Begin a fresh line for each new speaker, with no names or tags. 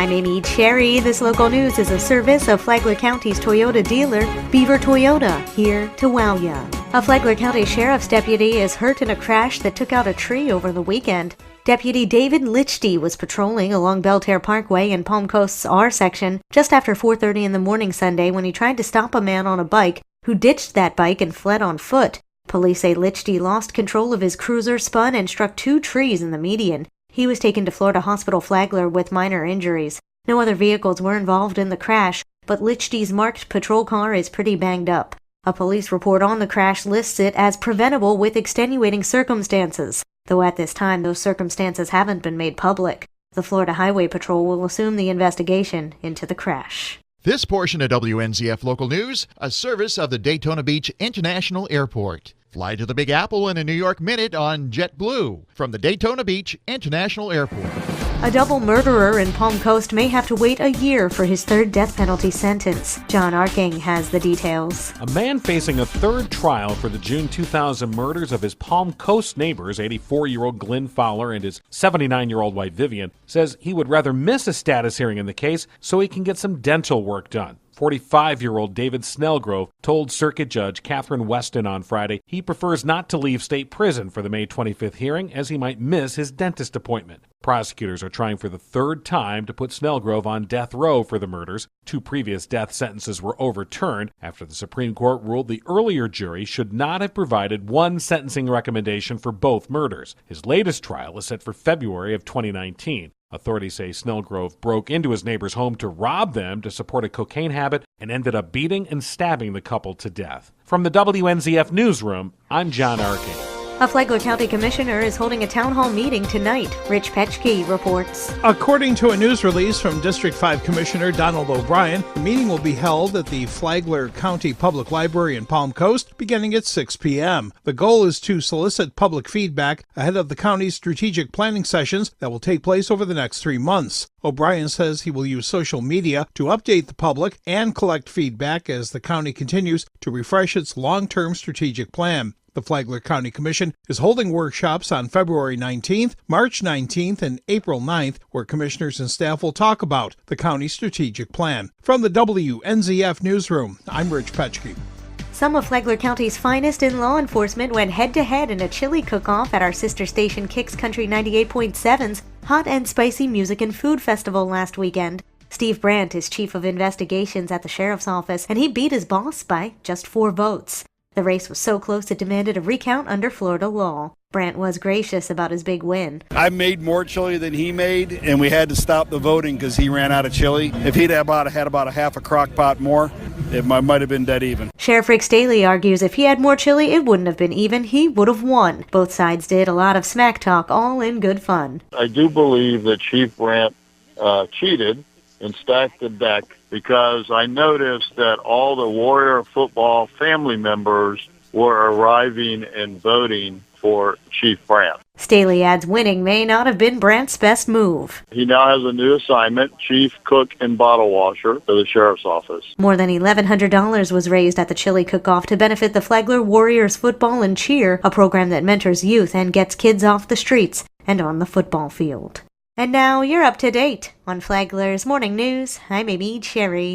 I'm Amy Cherry. This local news is a service of Flagler County's Toyota dealer, Beaver Toyota, here to wow ya. A Flagler County Sheriff's deputy is hurt in a crash that took out a tree over the weekend. Deputy David Lichty was patrolling along Belterre Parkway in Palm Coast's R section just after 4:30 in the morning Sunday when he tried to stop a man on a bike who ditched that bike and fled on foot. Police say Lichty lost control of his cruiser, spun, and struck 2 trees in the median. He was taken to Florida Hospital Flagler with minor injuries. No other vehicles were involved in the crash, but Lichty's marked patrol car is pretty banged up. A police report on the crash lists it as preventable with extenuating circumstances, though at this time those circumstances haven't been made public. The Florida Highway Patrol will assume the investigation into the crash.
This portion of WNZF Local News, a service of the Daytona Beach International Airport. Fly to the Big Apple in a New York minute on JetBlue from the Daytona Beach International Airport.
A double murderer in Palm Coast may have to wait a year for his 3rd death penalty sentence. John Arking has the details.
A man facing a 3rd trial for the June 2000 murders of his Palm Coast neighbors, 84-year-old Glenn Fowler and his 79-year-old wife Vivian, says he would rather miss a status hearing in the case so he can get some dental work done. 45-year-old David Snellgrove told Circuit Judge Catherine Weston on Friday he prefers not to leave state prison for the May 25th hearing as he might miss his dentist appointment. Prosecutors are trying for the 3rd time to put Snellgrove on death row for the murders. 2 previous death sentences were overturned after the Supreme Court ruled the earlier jury should not have provided one sentencing recommendation for both murders. His latest trial is set for February of 2019. Authorities say Snellgrove broke into his neighbor's home to rob them to support a cocaine habit and ended up beating and stabbing the couple to death. From the WNZF Newsroom, I'm John Arking.
A Flagler County Commissioner is holding a town hall meeting tonight. Rich Petchke reports.
According to a news release from District 5 Commissioner Donald O'Brien, the meeting will be held at the Flagler County Public Library in Palm Coast beginning at 6 p.m. The goal is to solicit public feedback ahead of the county's strategic planning sessions that will take place over the next 3 months. O'Brien says he will use social media to update the public and collect feedback as the county continues to refresh its long-term strategic plan. The Flagler County Commission is holding workshops on February 19th, March 19th, and April 9th, where commissioners and staff will talk about the county strategic plan. From the WNZF Newsroom, I'm Rich Petchke.
Some of Flagler County's finest in law enforcement went head-to-head in a chili cook-off at our sister station Kicks Country 98.7's Hot and Spicy Music and Food Festival last weekend. Steve Brandt is chief of investigations at the sheriff's office, and he beat his boss by just 4 votes. The race was so close it demanded a recount under Florida law. Brandt was gracious about his big win.
I made more chili than he made, and we had to stop the voting because he ran out of chili. If he'd had about a half a crock pot more, it might have been dead even.
Sheriff Rick Staley argues if he had more chili, it wouldn't have been even. He would have won. Both sides did a lot of smack talk, all in good fun.
I do believe that Chief Brandt cheated and stacked the deck because I noticed that all the Warrior football family members were arriving and voting for Chief Brandt.
Staley adds winning may not have been Brandt's best move.
He now has a new assignment, Chief Cook and Bottle Washer for the Sheriff's Office.
More than $1,100 was raised at the chili cook-off to benefit the Flagler Warriors Football and Cheer, a program that mentors youth and gets kids off the streets and on the football field. And now you're up to date on Flagler's Morning News. I'm Amy Cherry.